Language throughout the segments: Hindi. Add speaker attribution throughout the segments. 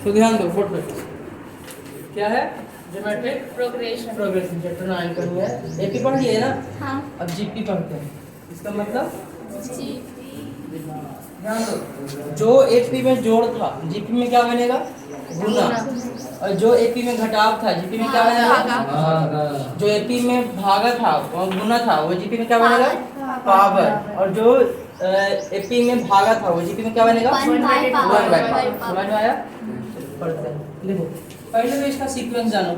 Speaker 1: तो ध्यान दो बोर्ड पे क्या है, ज्योमेट्रिक
Speaker 2: प्रोग्रेशन।
Speaker 1: प्रोग्रेशन चैप्टर 9 का है। एपी पढ़ लिए ना,
Speaker 2: हाँ।
Speaker 1: अब जीपी पढ़ते हैं। इसका मतलब ध्यान दो, जो एपी में जोड़ था जीपी में क्या बनेगा, गुना। और जो एपी में घटाव था जीपी में क्या बनेगा, भागा। जो एपी में भागा था और गुना था वो जीपी में क्या बनेगा, पावर। और जो एपी में भागा था वो जीपी में क्या बनेगा, 1/पावर। समझ में आया? पढ़ते हैं। देखो पहले तो इसका सीक्वेंस जानो।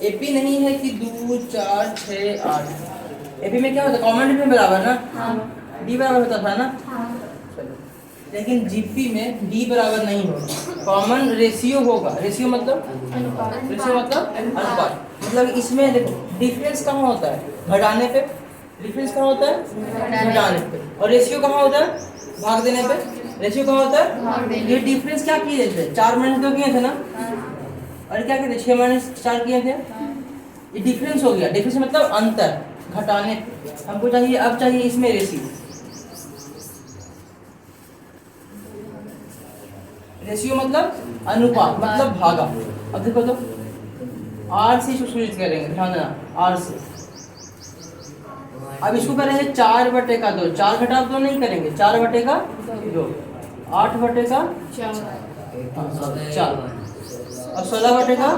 Speaker 1: एपी नहीं है कि 2 4 6 8, एपी में क्या होता है, कॉमन डिफरेंस बराबर ना, डी बराबर होता था ना। चलो, लेकिन जीपी में डी बराबर नहीं होगा, कॉमन रेशियो होगा। रेशियो मतलब अनुपात। मतलब इसमें देखो डिफरेंस कहाँ होता है, घटाने पे। डिफरेंस कहाँ होता है, घटाने पे। और रेशियो कहाँ होता है, भाग देने पे। रेशियो कहाँ होता है, ये डिफरेंस क्या किए थे, 4 - 2 किए थे ना, और क्या किए थे, 6 - 4 किए थे। ये डिफरेंस हो गया। डिफरेंस मतलब अंतर, घटाने। हमको चाहिए, अब चाहिए इसमें रेशियो। रेशियो मतलब अनुपात, मतलब भागा। अब देखो तो आर से इसको सूचित करेंगे, ध्यान देना, आर से। अब इसको करेंगे 4/2, 4 घटाव 2 नहीं करेंगे, 4/2, 8/4, अब 16/8।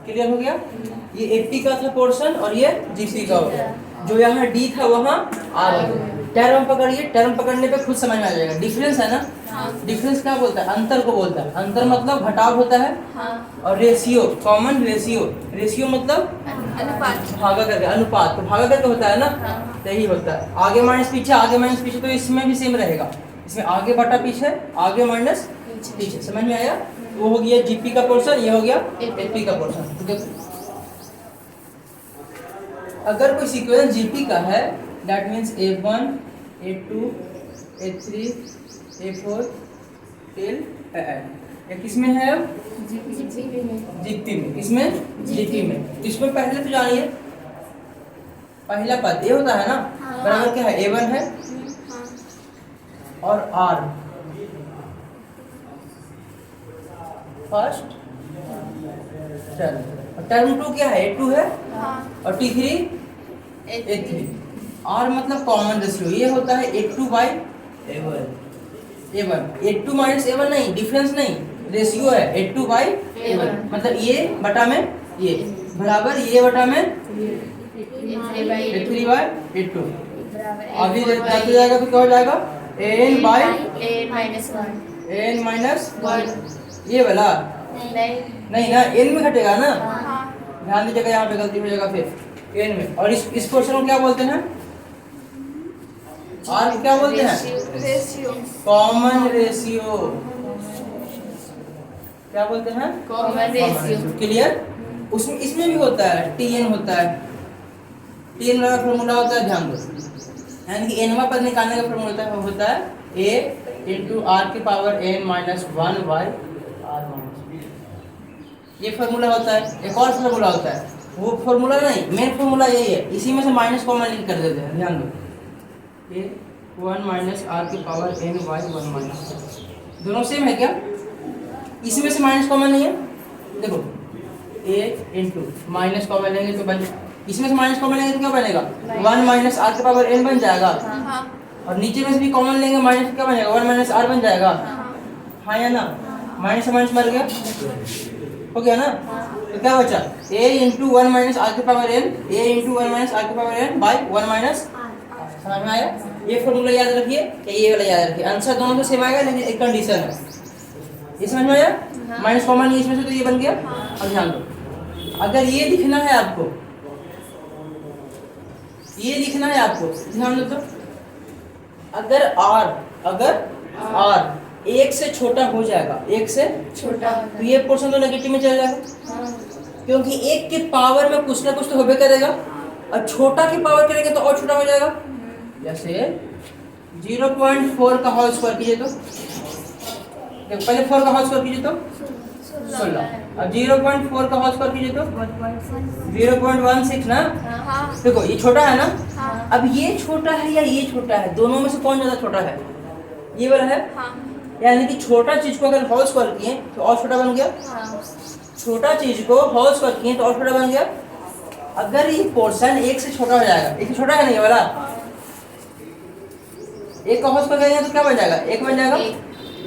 Speaker 1: क्लियर हो गया? ये एपी का था पोर्शन और ये जीपी का हो गया। जो यहाँ डी था वहाँ आर हो गया। टर्म पकड़िए, टर्म पकड़ने पे खुद समझ में आ जाएगा। डिफरेंस है ना, डिफरेंस क्या बोलता है, अंतर को बोलता है। अंतर मतलब घटाव होता है। और रेशियो, कॉमन रेशियो। रेशियो मतलब
Speaker 2: अनुपात।
Speaker 1: भागा करके, अनुपात तो भागा करके होता है ना, यही होता है। आगे माइनस पीछे, आगे माइनस पीछे, तो इसमें भी सेम रहेगा। इसमें आगे बटा पीछे, आगे माइनस पीछे। समझ में आया? वो हो गया जीपी का पोर्शन, ये हो गया एपी का पोर्शन। अगर कोई सीक्वेंस जीपी का है, that means A1 A2 A3 A4 till N. ये किसमें है अब, जीपी में। किसमें, जीपी में। इसमें पहले तो जानिए, पहला पद ये होता है ना, बराबर क्या है, A1 है और R फर्स्ट टर्म। टर्म 2 क्या है, A2 है और T3 A3। R मतलब कॉमन रेशियो, ये होता है A2/A1। A2 माइनस A1 नहीं, डिफरेंस नहीं, रेशियो है A2/A1। मतलब ये बटा में ये बराबर ये बटा में A3/A2। अभी जाते जाएगा तो क्या हो जाएगा, n/n-1। ये वाला नहीं ना, n में घटेगा ना। ध्यान दीजिएगा, यहाँ पे गलती हो जाएगा फिर n में। और इस पोर्शन को क्या बोलते हैं, और क्या बोलते हैं, कॉमन रेशियो। क्या बोलते हैं,
Speaker 2: कॉमन रेशियो।
Speaker 1: क्लियर? उसमें इसमें भी होता है, Tn होता है। Tn का फॉर्मूला होता है, ध्यान दो, यानी कि nवां पद निकालने का फॉर्मूला होता है a × r⁻n-1/r-। ये फॉर्मूला होता है। एक और फॉर्मूला होता है, वो फॉर्मूला नहीं, मेन फॉर्मूला यही है। इसी में से माइनस कॉमन लिंक कर देते हैं, ध्यान दो, a1 - r⁻n/1 - दोनों सेम है क्या, इसमें से माइनस कॉमन नहीं है। देखो a इंटू माइनस कॉमन लेंगे तो बन, इसमें से माइनस कॉमन लेंगे तो क्या बनेगा, 1 - r⁻n बन जाएगा। और नीचे में से भी कॉमन लेंगे माइनस, क्या बनेगा, 1 - r बन जाएगा। हाँ या ना, माइनस से माइनस मर गया, हो गया ना। तो क्या बचा, a into 1 - r⁻n, a into 1 - r⁻n/1 - समझ में आया? ये फॉर्मूला याद रखिए, ये वाला याद रखिए। आंसर दोनों तो सेम आएगा, लेकिन एक कंडीशन है। ये समझ में आया, माइनस कॉमन नहीं इसमें से, तो ये बन गया। अब ध्यान दो, अगर ये लिखना है आपको, ये लिखना है आपको, ध्यान दो तो, अगर r 1 से छोटा हो जाएगा, 1 से छोटा, तो ये पोर्शन तो नेगेटिव में चला जाएगा, क्योंकि 1 के पावर में कुछ ना कुछ तो होबे करेगा, और छोटा की पावर करेंगे तो और छोटा हो जाएगा। जैसे 0.4 का होल स्क्वायर कीजिए तो, पहले 4 का होल स्क्वायर कीजिए तो 16, अब 0.4 का होल स्क्वायर कीजिए तो 0.16 ना। देखो ये छोटा है ना, अब ये छोटा है या ये छोटा है, दोनों में से कौन ज्यादा छोटा है, ये वाला है। यानी कि छोटा चीज को अगर होल स्क्वायर किए तो और छोटा बन गया,
Speaker 2: हाँ
Speaker 1: छोटा चीज को होल स्क्वायर किए तो और छोटा बन गया। अगर ये पोर्शन एक से छोटा हो जाएगा, एक से छोटा है नहीं ये वाला, एक का होल स्क्वायर करेंगे तो क्या बन जाएगा, एक बन जाएगा,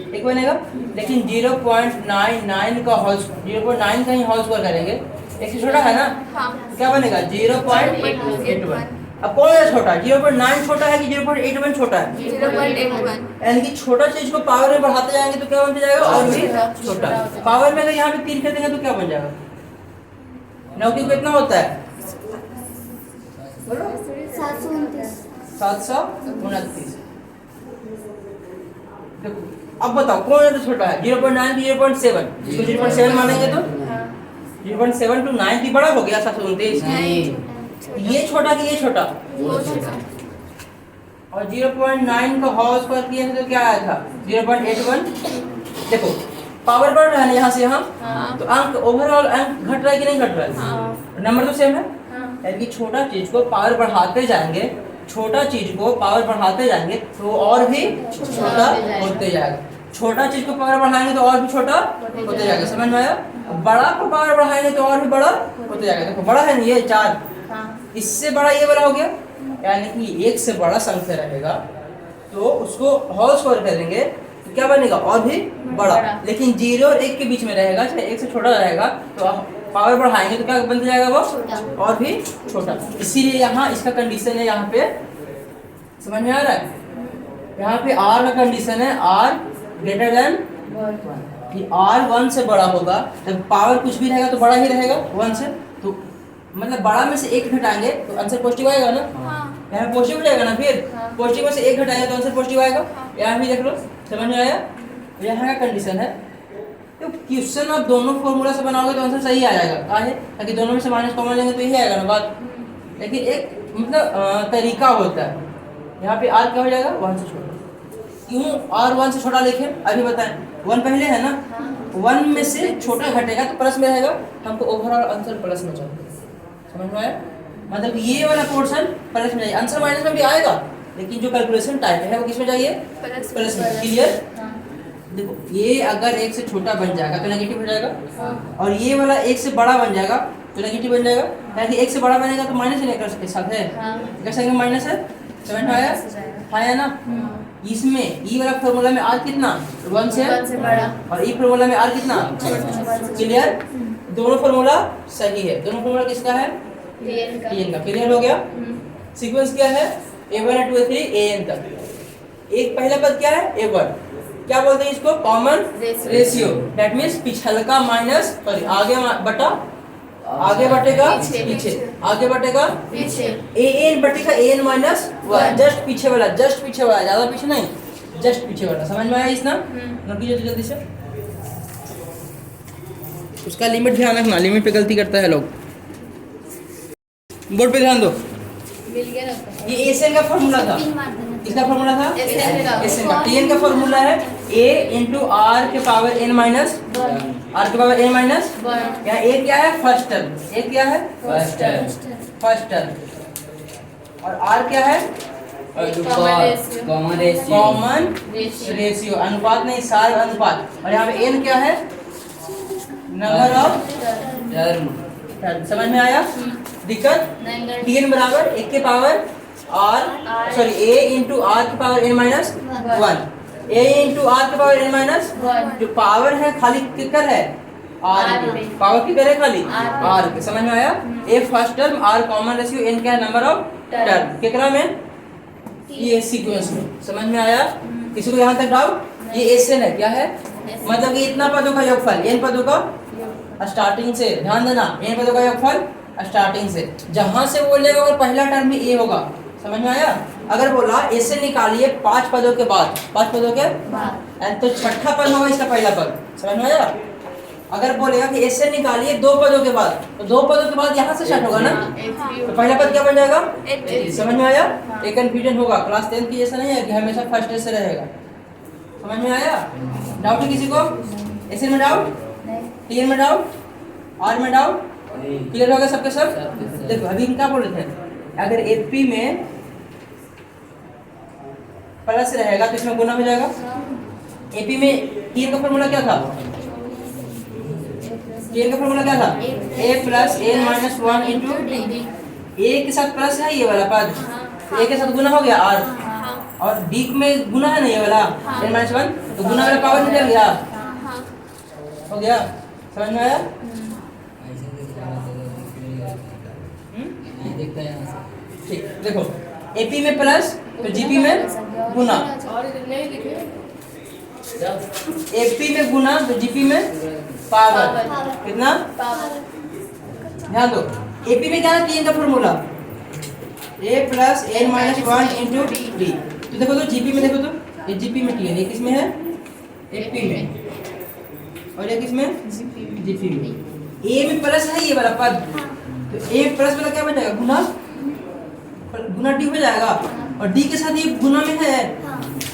Speaker 1: एक बनेगा। लेकिन 0.99 का होल 0.9 का ही होल स्क्वायर करेंगे, एक से छोटा है ना,
Speaker 2: हाँ
Speaker 1: तो क्या बनेगा 0.81। अब कौन सा छोटा है, 0.9 छोटा है कि 0.81 छोटा है?
Speaker 2: 0.81
Speaker 1: यानी कि छोटा चीज को पावर में बढ़ाते जाएंगे तो क्या बन जाएगा, और भी छोटा। पावर में अगर यहाँ पे 3 कर देंगे तो क्या बन जाएगा, 9 की कितना होता है, 729। देखो अब बताओ कौन है तो छोटा है, 0.9 की 0.7, इसको 0.7 मानेंगे तो 0.7 to 9 की बड़ा हो गया 729। ये छोटा कि ये छोटा,
Speaker 2: वो छोटा
Speaker 1: और 0.9 का होल स्क्वायर किए थे तो क्या आया था 0.81। देखो पावर बढ़ रहा है ना यहाँ से यहाँ,
Speaker 2: हाँ।
Speaker 1: तो अंक ओवरऑल अंक घट रहा है कि नहीं घट रहा है,
Speaker 2: हाँ।
Speaker 1: नंबर तो सेम है।
Speaker 2: हाँ।
Speaker 1: यानी कि छोटा चीज को पावर बढ़ाते जाएंगे, छोटा चीज को पावर बढ़ाते जाएंगे तो वो और भी छोटा होते जाएगा, छोटा चीज को पावर बढ़ाएंगे तो और भी छोटा होते जाएगा, समझ में आया। बड़ा को पावर बढ़ाएंगे तो और भी बड़ा होते जाएगा। देखो बड़ा है ना ये 4,
Speaker 2: हाँ
Speaker 1: इससे बड़ा ये वाला हो गया, यानी कि एक से बड़ा संख्या रहेगा तो उसको होल स्क्वायर करेंगे तो क्या बनेगा, और भी बड़ा। लेकिन 0 और 1 के बीच में रहेगा, चाहे 1 से छोटा रहेगा तो पावर बढ़ाएंगे तो क्या बन जाएगा वो, और भी छोटा। इसीलिए यहाँ इसका कंडीशन है, यहाँ पे समझ में आ रहा है, यहाँ पे R का कंडीशन है R ग्रेटर देन कि R 1 से बड़ा होगा, जब पावर कुछ भी रहेगा तो बड़ा ही रहेगा 1 से, तो मतलब बड़ा में से 1 घटाएंगे तो आंसर पॉजिटिव आएगा ना, यहाँ पॉजिटिव रहेगा ना, फिर पॉजिटिव में से 1 घटाएंगे तो आंसर पॉजिटिव आएगा। यहाँ भी देख लो, समझ में आया, यहाँ का कंडीशन है। तो क्वेश्चन आप दोनों फॉर्मूला से बनाओगे तो आंसर सही आ जाएगा, क्या है ताकि दोनों में से माइनस कॉमन लेंगे तो यही आएगा ना बात। लेकिन एक मतलब तरीका होता है, यहाँ पे R क्या हो जाएगा 1 से छोटा, क्यों R 1 से छोटा लिखे अभी बताएं, 1 पहले है ना, 1 में से छोटा घटेगा तो प्लस में रहेगा, हमको ओवरऑल आंसर प्लस में चाहिए, समझ में आया। मतलब ये वाला पोर्शन प्लस में चाहिए, आंसर माइनस में भी आएगा लेकिन जो कैलकुलेशन टाइप है वो किस में चाहिए, प्लस में। क्लियर। देखो ये अगर 1 से छोटा बन जाएगा तो नेगेटिव हो जाएगा, और ये वाला 1 से बड़ा बन जाएगा तो नेगेटिव बन जाएगा, यानी 1 से बड़ा बनेगा तो माइनस ही नहीं कर सकते साथ है, कर सकते माइनस है, समझ में आया, आया ना। इसमें ई वाला फॉर्मूला में R कितना 1 से
Speaker 2: बड़ा,
Speaker 1: और ई फॉर्मूला में R कितना, क्लियर। दोनों फॉर्मूला सही है, दोनों फॉर्मूला किसका है, Tn का। क्लियर हो गया। सीक्वेंस क्या है, A1 2 3 An तक। एक पहला पद क्या है A1, क्या बोलते हैं इसको, कॉमन रेशियो, दैट मींस पिछलका माइनस सॉरी आगे बटा, आगे बटेगा पीछे, आगे बटेगा
Speaker 2: पीछे,
Speaker 1: An बटेगा An माइनस 1, जस्ट पीछे वाला, जस्ट पीछे वाला, ज्यादा पीछे नहीं, जस्ट पीछे वाला। समझ में आया इस ना, नोट कीजिए जल्दी से, उसका लिमिट ध्यान रखना, लिमिट पे गलती करता है लोग, बोर्ड पे ध्यान दो।
Speaker 2: मिल गया ना,
Speaker 1: ये एसएन का फॉर्मूला था, किसका फॉर्मूला था, एसएन का। टीएन का फॉर्मूला है a इंटू आर के पावर n माइनस आर के पावर n माइनस, यहाँ a क्या है फर्स्ट टर्म, a क्या है फर्स्ट टर्म, और r क्या है कॉमन रेशियो, अनुपात नहीं सार अनुपात, और यहाँ पे n क्या है नंबर ऑफ टर्म। समझ में आया दिक्कत। टीएन बराबर 1 के power R sorry a into R के power n minus 1, a into R के पावर n माइनस, जो पावर है खाली किकर है आर की, पावर किकर है खाली आर की। समझ में आया, a first term r common ratio n क्या है नंबर ऑफ टर्म, कितना में ये सीक्वेंस में। समझ में आया, किसी को यहाँ तक डाउट, ये एसएन है क्या है, मतलब कि इतना पदों का योगफल, n पदों का स्टार्टिंग से, ध्यान देना n पदों का योगफल स्टार्टिंग से, जहां से बोलेगा अगर पहला टर्म भी a होगा। समझ में आया, अगर बोला ऐसे निकालिए 5 पदों के बाद, 5 पदों के बाद तो छठा पद होगा इसका पहला पद। समझ में आया, अगर बोलेगा कि ऐसे निकालिए 2 पदों के बाद, तो 2 पदों के बाद यहाँ से स्टार्ट होगा ना, तो पहला पद क्या बन जाएगा, समझ में आया। एक कंफ्यूजन होगा, क्लास 10 की जैसा नहीं है कि हमेशा फर्स्ट से रहेगा। समझ में आया, डाउट है किसी को, ऐसे में डाउट, टीएन में डाउट, आर में डाउट, क्लियर होगा सबके सब। देखो अभी हम क्या बोल रहे थे, अगर एपी में प्लस रहेगा तो इसमें गुना हो जाएगा, एपी में टीएन का फॉर्मूला क्या था? टीएन का फॉर्मूला क्या था? ए प्लस एन माइनस 1 इंटू ए के साथ प्लस है ये वाला पद, ए के साथ गुना हो गया आर, और डी में गुना है ना ये वाला एन माइनस 1, तो गुना वाला पावर निकल गया, हो गया। समझ में आया? ठीक, देखो एपी में प्लस तो जीपी में गुना, एपी में गुना तो जीपी में पावर, कितना? ध्यान दो, एपी में क्या है? टीएन का formula A plus N minus 1 into D. तो देखो तो जीपी में, देखो तो ये जीपी में टीएन, ये किस में है? एपी में, और ये किस में? जीपी में। ए में प्लस है ये वाला पद, तो ए प्लस वाला क्या बन जाएगा? गुना, गुना डी हो जाएगा, और डी के साथ ये गुना में है,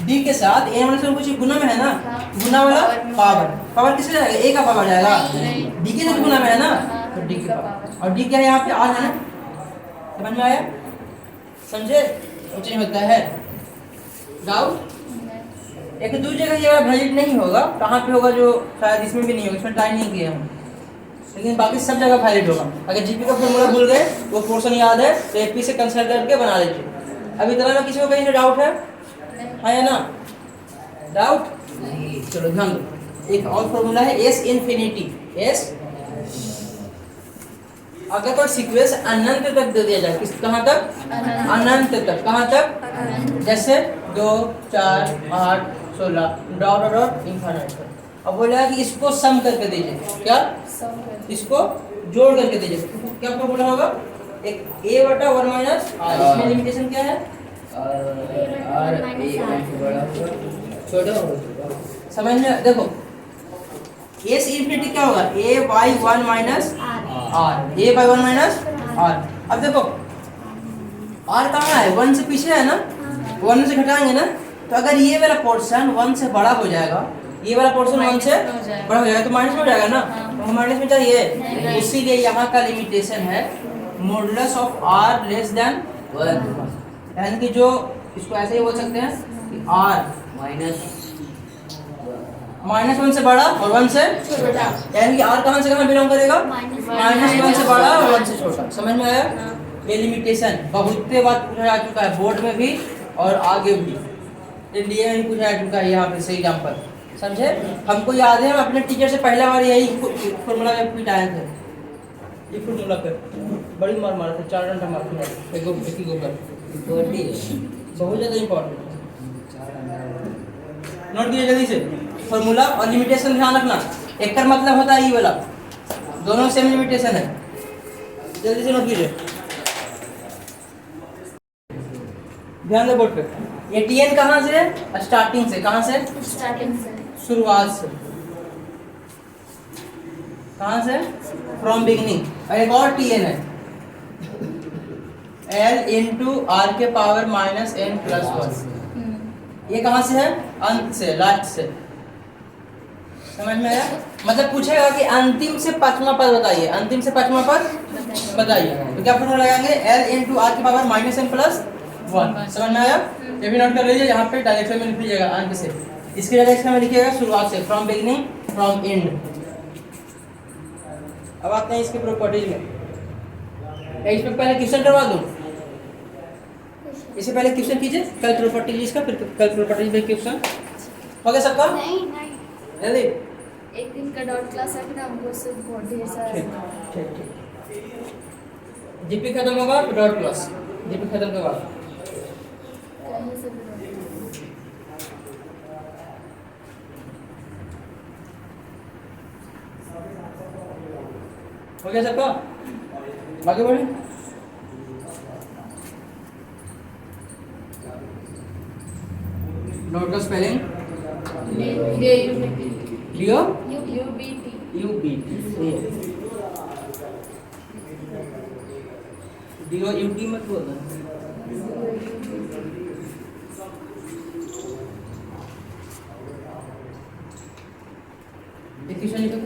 Speaker 1: डी के साथ ए माइनस 1 कुछ गुना में है ना, गुना वाला पावर, पावर किसमें जाएगा? ए का पावर जाएगा, डी के साथ गुना में है ना, तो डी के पावर, और डी क्या है यहाँ पे? आर है ना। समझ में आया? समझे? कुछ नहीं होता है डाउट? एक दूसरी जगह ये वैलिड नहीं होगा, कहाँ पे होगा जो शायद इसमें भी नहीं होगा, इसमें ट्राई नहीं किया हम, लेकिन बाकी सब जगह वैलिड होगा। अगर जीपी का फॉर्मूला भूल गए, वो पोर्शन याद है तो एपी से कंसिडर करके बना लीजिए। अभी तरह में किसी को कहीं डाउट है? है ना डाउट? चलो ध्यान दो, एक और फॉर्मूला है एस इन्फिनिटी। एस अगर कोई सीक्वेंस अनंत तक दे दिया जाए, किस कहाँ तक? अनंत तक। कहाँ तक? जैसे 2 4 8 16 डॉट डॉट इनफाइनाइट तक। अब बोला कि इसको सम करके दीजिए, क्या? इसको जोड़ करके दीजिए, तो क्या फॉर्मूला होगा? एक a बटा 1 माइनस आर। इसमें लिमिटेशन क्या है? आर छोटा होगा। समझ में? देखो एस इन्फिनिटी क्या होगा? a by 1 minus r, a by 1 minus r. अब देखो r कहाँ है? 1 से पीछे है ना, 1 से घटाएंगे ना, तो अगर ये वाला पोर्शन 1 से बड़ा हो जाएगा, ये वाला पोर्शन 1 से बड़ा हो जाएगा, तो माइनस में हो जाएगा ना, तो माइनस में चाहिए, इसीलिए यहाँ का लिमिटेशन है modulus of r less than 1, यानी कि जो इसको ऐसे ही बोल सकते हैं कि r माइनस 1 से बड़ा और 1 से छोटा, यानी कि r कहाँ से कहाँ बिलोंग करेगा? माइनस 1 से बड़ा और 1 से छोटा। समझ में आया? ये लिमिटेशन बहुत बार पूछा जा चुका है, बोर्ड में भी और आगे भी, इंडिया में भी पूछा जा चुका है यहाँ पे सही एग्जाम्पल। समझे? हमको याद है, हम अपने टीचर से पहला बार यही फॉर्मूला में फिट आए थे, ये फॉर्मूला पे बड़ी मार मारे थे, 4 घंटा मार थे, एक ही गोबर बहुत ज़्यादा इम्पोर्टेंट। नोट कीजिए जल्दी से फॉर्मूला और लिमिटेशन ध्यान रखना। एक का मतलब होता है ये वाला, दोनों सेम लिमिटेशन है, जल्दी से नोट कीजिए, ध्यान दे बोर्ड पे। ये टीएन कहाँ से है? स्टार्टिंग से। कहाँ से?
Speaker 2: स्टार्टिंग से,
Speaker 1: शुरुआत से। कहाँ से? From beginning. और एक और टीएन है L इंटू आर के पावर माइनस n प्लस 1। ये कहाँ से है? अंत से, लास्ट से। समझ में आया? मतलब पूछेगा कि अंतिम से पांचवा पद बताइए, अंतिम से पांचवा पद बताइए, तो क्या फॉर्मूला लगाएंगे? L इंटू आर के पावर माइनस n प्लस 1। समझ में आया? ये भी नोट कर लीजिए, यहाँ पे डायरेक्शन में लिख लीजिएगा अंत से, इसके डायरेक्शन में लिखिएगा शुरुआत से, फ्रॉम बिगिनिंग, फ्रॉम एंड। अब आते हैं इसके प्रॉपर्टीज में। इसमें पहले क्वेश्चन करवा दूं, इससे पहले क्वेश्चन कीजिए, कल प्रॉपर्टीज इसका, फिर कल प्रॉपर्टीज में क्वेश्चन हो गया सबका?
Speaker 2: नहीं
Speaker 1: जल्दी
Speaker 2: एक दिन का डॉट क्लास है ना, हमको सिर्फ बहुत ढेर सारा
Speaker 1: ठीक ठीक। जीपी खत्म होगा तो डॉट क्लास, जीपी खत्म के बाद
Speaker 2: कहीं से भी
Speaker 1: हो गया सबका? आगे बढ़े। नोट का स्पेलिंग लियो यूटी मत बोलना। क्वेश्चन लिखो।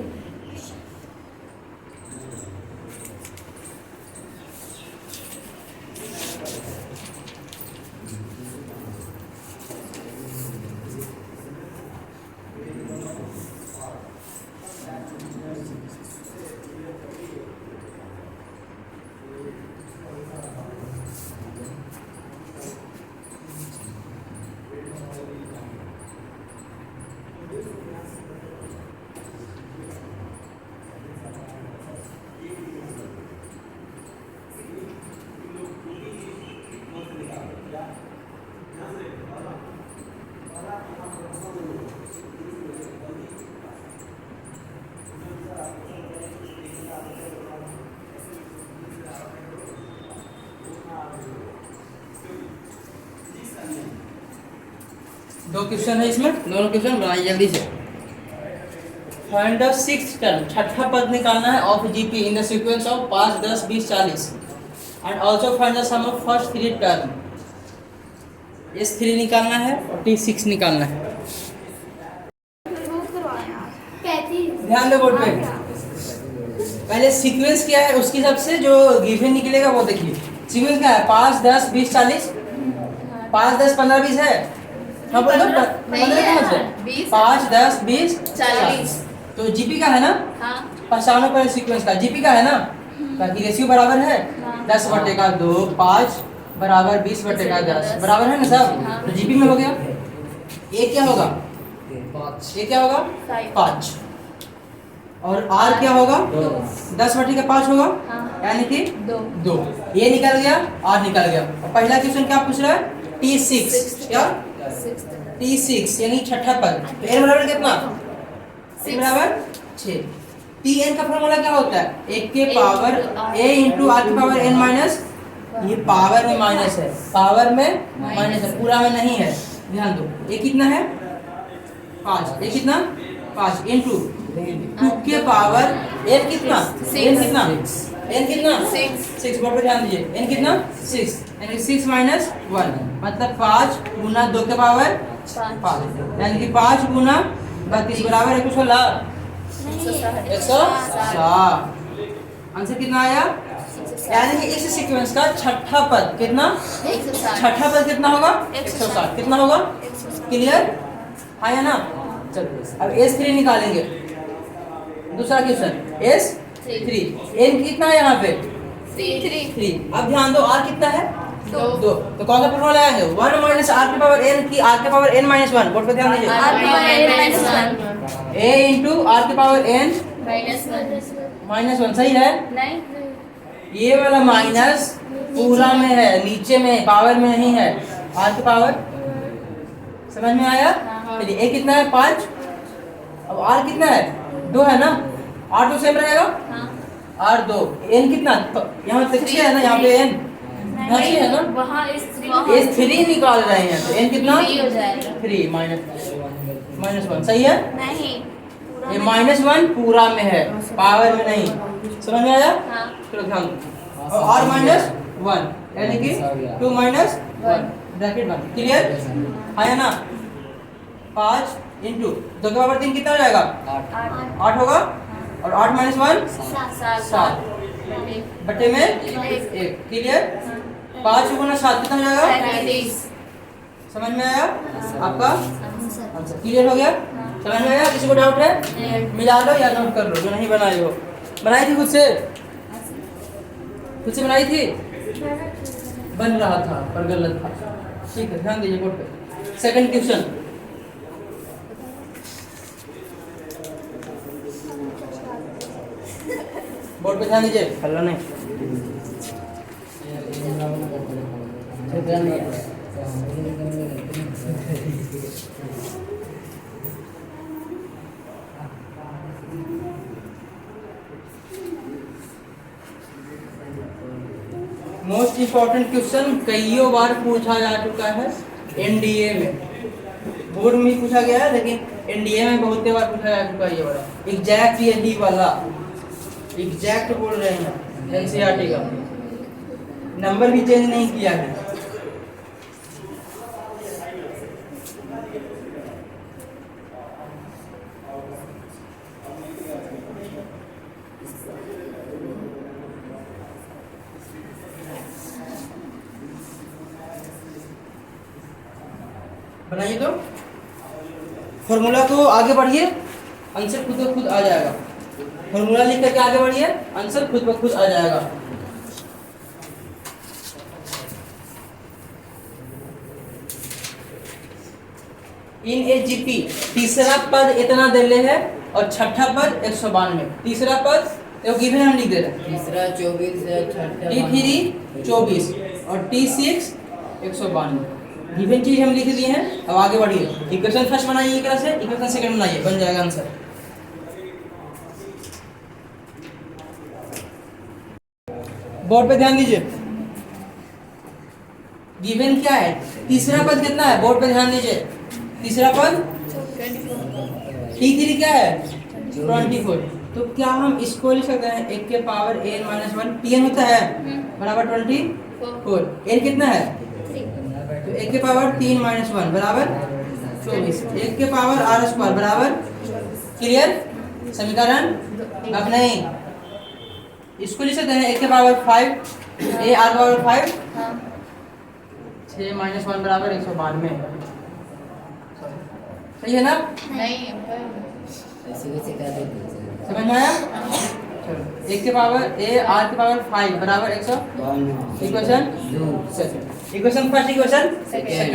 Speaker 1: दो क्वेश्चन है इसमें, दोनों क्वेश्चन बनाइए जल्दी से। फाइंड द सिक्स्थ टर्म, छठा पद निकालना है of GP in the sequence of 5, 10, 20, 40 and also find the sum of first 3 term. S3 निकालना है और T6 निकालना है। ध्यान दो बोर्ड पे, पहले सीक्वेंस क्या है उसके हिसाब से जो गिवन निकलेगा वो देखिए। सीक्वेंस क्या है? 5, 10, 20, 40। 5, 10, 15, 20 है। हाँ बोल दो, 15 कहाँ से? 5, 10, 20, 40। तो जीपी का है ना?
Speaker 2: हाँ।
Speaker 1: पहचानो पहले सीक्वेंस का। जीपी का है ना? ताकि रेशियो बराबर है 10/2, 5 बराबर 20/10 बराबर है ना सब?
Speaker 2: हाँ।
Speaker 1: तो जीपी में हो गया। ये क्या होगा? ये क्या होगा? 5। और आर क्या होगा? 10/5 होगा,
Speaker 2: हाँ।
Speaker 1: यानी कि
Speaker 2: 2।
Speaker 1: ये निकल गया, आर निकल गया। और पहला क्वेश्चन क्या पूछ रहा है? T6 क्या? T6 यानी छठा पद। तो n बराबर कितना? n बराबर 6। Tn का फॉर्मूला क्या होता है? 1 के पावर a इंटू आर की पावर n माइनस, ये पावर में माइनस है, पावर में माइनस है, पूरा में नहीं है। ध्यान दो, ये कितना है? 5। ये कितना? 5 इंटू 2 के पावर n कितना? n कितना? n कितना? 6। बोर्ड पे ध्यान दीजिए। n कितना? 6 यानी 6 माइनस 1 मतलब 5 गुना 2 के पावर 5 यानी कि 5 गुना 32 बराबर 116। 160। आंसर कितना आया? यानी कि इस सीक्वेंस का छठा पद कितना?
Speaker 2: 160।
Speaker 1: छठा पद कितना होगा? 160। कितना होगा? क्लियर आया ना? चलो अब S3 निकालेंगे। दूसरा क्वेश्चन S3 n कितना है यहाँ पे? 3। अब ध्यान दो, r कितना है? 2। तो कौन सा फॉर्मूला है? 1 माइनस आर की पावर n की आर की पावर n माइनस 1। बोर्ड पे ध्यान दीजिए। a इंटू आर की पावर n माइनस 1 सही है? ये वाला माइनस पूरा में है, नीचे में पावर में नहीं है। आर की पावर समझ में आया? चलिए a कितना है? 5। अब r कितना है? 2 है ना? r तो सेम रहेगा, r 2। n कितना? यहाँ पे 3 है ना, यहाँ पे n नहीं है ना?
Speaker 2: वहाँ
Speaker 1: S3 निकाल रहे हैं तो n कितना?
Speaker 2: 3 हो जाएगा।
Speaker 1: 3 माइनस 1 सही है?
Speaker 2: नहीं,
Speaker 1: ये -1 पूरा में है, पावर में नहीं। समझ में आया?
Speaker 2: हाँ।
Speaker 1: चलो ध्यान दो। और r माइनस 1 यानी कि 2 माइनस 1 ब्रैकेट बंद। क्लियर आया ना? 5 इंटू 2 के पावर 3 कितना हो जाएगा? 8 होगा। और 8 माइनस 1 7 बटे में 1। क्लियर? 5 गुना 7 कितना हो जाएगा? समझ में आया आपका आंसर? क्लियर हो गया? समझ में आया? किसी को डाउट है? मिला लो या नोट कर लो जो नहीं बनाई हो। बनाई थी खुद से? खुद से बनाई थी? बन रहा था पर गलत था। ठीक है, ध्यान दीजिए बोर्ड पे। सेकंड क्वेश्चन बोर्ड पे ध्यान दीजिए। हल्ला नहीं, ध्यान नहीं है। मोस्ट इंपॉर्टेंट क्वेश्चन कईयों बार पूछा जा चुका है एनडीए में। बोर्ड में भी पूछा गया है लेकिन एनडीए में बहुत बार पूछा जा चुका है ये वाला। एग्जैक्ट ये वाला एग्जैक्ट बोल रहे हैं एनसीईआरटी का, नंबर भी चेंज नहीं किया है। बनाइए तो फॉर्मूला को आगे बढ़िए, आंसर खुद ब खुद आ जाएगा। फॉर्मूला लिख करके आगे बढ़िए, आंसर खुद ब खुद आ जाएगा। इन ए जीपी तीसरा पद इतना दे ले है और छठा पद 192। तीसरा पद तो गिवन हम लिख दे रहे हैं,
Speaker 3: तीसरा 24 है, छठा
Speaker 1: T3 24 और T6 192। गिवन चीज हम लिख दिए हैं। अब आगे बढ़िए, इक्वेशन फर्स्ट बनाइए एक तरह से, इक्वेशन सेकंड बनाइए, बन जाएगा आंसर। बोर्ड पे ध्यान दीजिए। गिवन क्या है? तीसरा पद कितना है? बोर्ड पे ध्यान दीजिए। तीसरा पद
Speaker 2: 24
Speaker 1: T3 क्या है 24। तो क्या हम इसको लिख सकते हैं 1 के पावर n माइनस 1 Tn होता है बराबर 24। n कितना है
Speaker 2: 3
Speaker 1: तो 1 के पावर 3 माइनस 1 बराबर 24। 1 के पावर r स्क्वायर बराबर क्लियर समीकरण। अब नहीं इसको लिख सकते हैं 1 के पावर 5 a r पावर 5
Speaker 2: हाँ
Speaker 1: 6 माइनस 1 बराबर 192। सही है ना
Speaker 2: नहीं
Speaker 3: ऐसे वैसे कर देते
Speaker 1: समझ में आया। चलो 1 के पावर a r के पावर 5 बराबर 100 equation equation first equation second.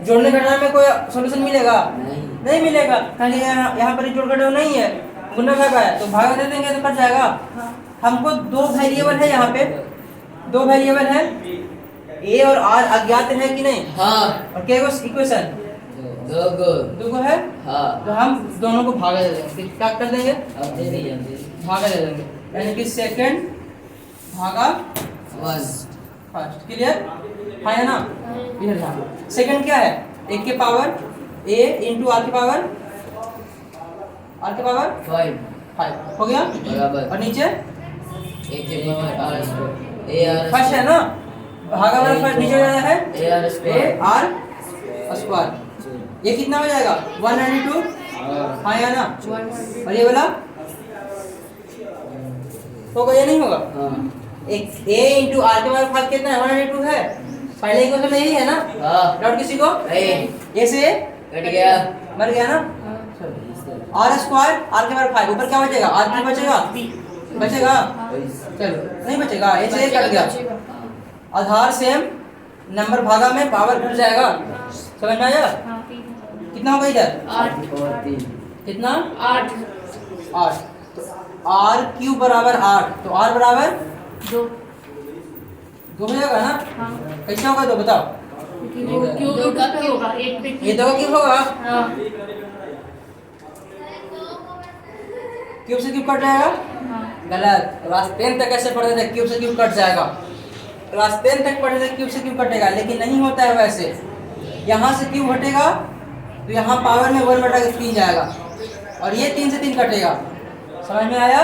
Speaker 1: जोड़ने घटाने में कोई सॉल्यूशन मिलेगा नहीं मिलेगा क्योंकि यहाँ पर जोड़ घटाव नहीं है गुना भागा है तो भागा दे देंगे तो कट जाएगा। हमको दो वेरिएबल है यहाँ पे दो वेरिएबल है a और r अज्ञात है कि नहीं
Speaker 3: हाँ
Speaker 1: और क्या इक्वेशन दो को है
Speaker 3: हाँ
Speaker 1: तो हम दोनों को भागा दे देंगे क्या कर देंगे
Speaker 3: अब दे दिया
Speaker 1: भागा दे देंगे यानी कि सेकंड भागा फर्स्ट क्लियर है ना। इधर ध्यान सेकंड क्या है 1 के पावर a इंटू r के पावर 5 हो गया
Speaker 3: बराबर
Speaker 1: और नीचे
Speaker 3: 1 के power r square a r
Speaker 1: first है ना भागा वाला फर्स्ट नीचे जाना है
Speaker 3: a r
Speaker 1: a
Speaker 3: square
Speaker 1: r square ये कितना हो जाएगा 192 हाँ या ना और ये वाला होगा या नहीं होगा
Speaker 3: हाँ
Speaker 1: एक a इंटू r के पावर 5 कितना है 192 है पहले इक्वेशन में यही है ना
Speaker 3: हाँ
Speaker 1: डाउट किसी को
Speaker 3: नहीं
Speaker 1: ये से
Speaker 3: कट गया
Speaker 1: मर गया ना r स्क्वायर r के पावर 5 ऊपर क्या बचेगा r क्यूब बचेगा चलो नहीं बचेगा ये से कट गया आधार सेम नंबर भागा में पावर घट जाएगा समझ में आया कितना होगा इधर
Speaker 3: 8
Speaker 1: कितना
Speaker 2: 8
Speaker 1: 8 तो r क्यूब बराबर 8 तो r बराबर
Speaker 2: 2
Speaker 1: हो जाएगा ना
Speaker 2: हाँ
Speaker 1: कैसा होगा तो बताओ
Speaker 2: क्यों का क्या होगा 8 पे
Speaker 1: ये दो क्यूब होगा
Speaker 2: हाँ
Speaker 1: क्यूब से क्यूब कट जाएगा
Speaker 2: हाँ
Speaker 1: गलत क्लास 10 तक ऐसे पढ़ते थे क्यूब से क्यूब कट जाएगा क्लास 10 तक पढ़ते थे क्यूब से क्यूब कटेगा लेकिन नहीं होता है वैसे यहाँ से क्यूब हटेगा तो यहाँ पावर में 1/3 जाएगा और ये 3 से 3 कटेगा समझ में आया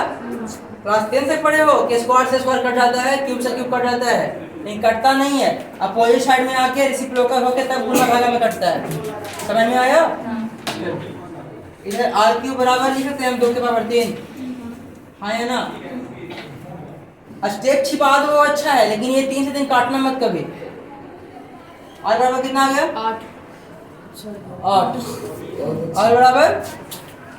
Speaker 1: क्लास 10 तक पढ़े हो कि स्क्वायर से स्क्वायर कट जाता है क्यूब से क्यूब कट जाता है नहीं कटता नहीं है अपोजिट साइड में आके रेसिप्रोकल होके तब गुना भागा में कटता है समझ में आया। इधर r क्यूब बराबर लिख सकते हैं हम 2 के पावर 3 हाँ या ना स्टेप छिपा दो अच्छा है लेकिन ये 3 से 3 काटना मत कभी। r बराबर कितना आ गया 8 r बराबर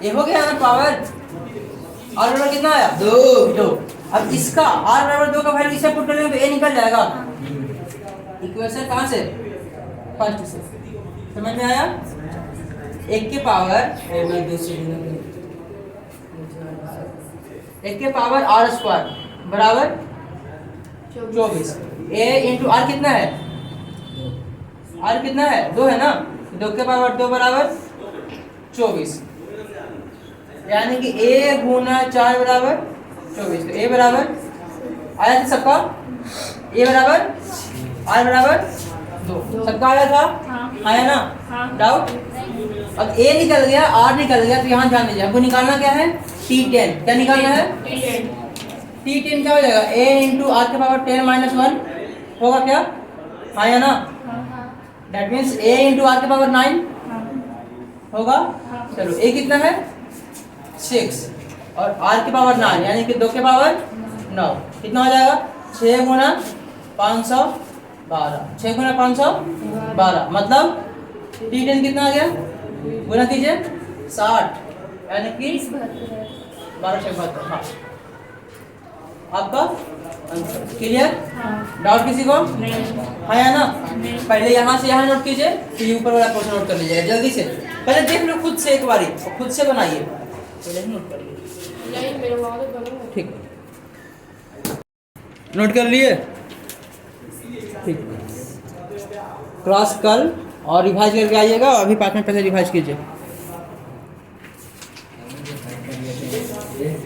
Speaker 1: ये हो गया ना पावर r बराबर कितना आया 2 अब इसका r बराबर 2 का वैल्यू इसे पुट करेंगे तो a निकल जाएगा इक्वेशन कहाँ से फर्स्ट से समझ में आया 1 के पावर 1 के पावर r स्क्वायर बराबर 24 a इंटू r कितना है r कितना है 2 है ना 2 के पावर 2 बराबर 24 यानी कि a गुना 4 बराबर 24 तो a बराबर आया था सबका a बराबर r बराबर 2 सबका आया था आया ना डाउट। अब a निकल गया r निकल गया तो यहाँ ध्यान दीजिए आपको निकालना क्या है T10 क्या निकालना है T10 क्या हो जाएगा a इंटू r के पावर 10 माइनस 1 होगा क्या आया ना that means a into r के पावर 9 होगा। चलो a कितना है 6 और r के पावर 9 यानी कि 2 के पावर 9 कितना हो जाएगा 6 गुना 512 6 गुना 512 मतलब T10 कितना आ गया गुना कीजिए 60 यानी कि 1272 हाँ आपका क्लियर डाउट किसी को हाँ या ना पहले यहाँ से यहाँ नोट कीजिए फिर ऊपर वाला क्वेश्चन नोट कर लीजिएगा जल्दी से पहले देख लो खुद से एक बारी खुद से बनाइए पहले ही नोट करिए
Speaker 2: नहीं मेरे वहाँ पे बनो
Speaker 1: ठीक नोट कर लिए ठीक क्लास कल और रिवाइज करके आइएगा अभी 5 मिनट पहले रिवाइज कीजिए।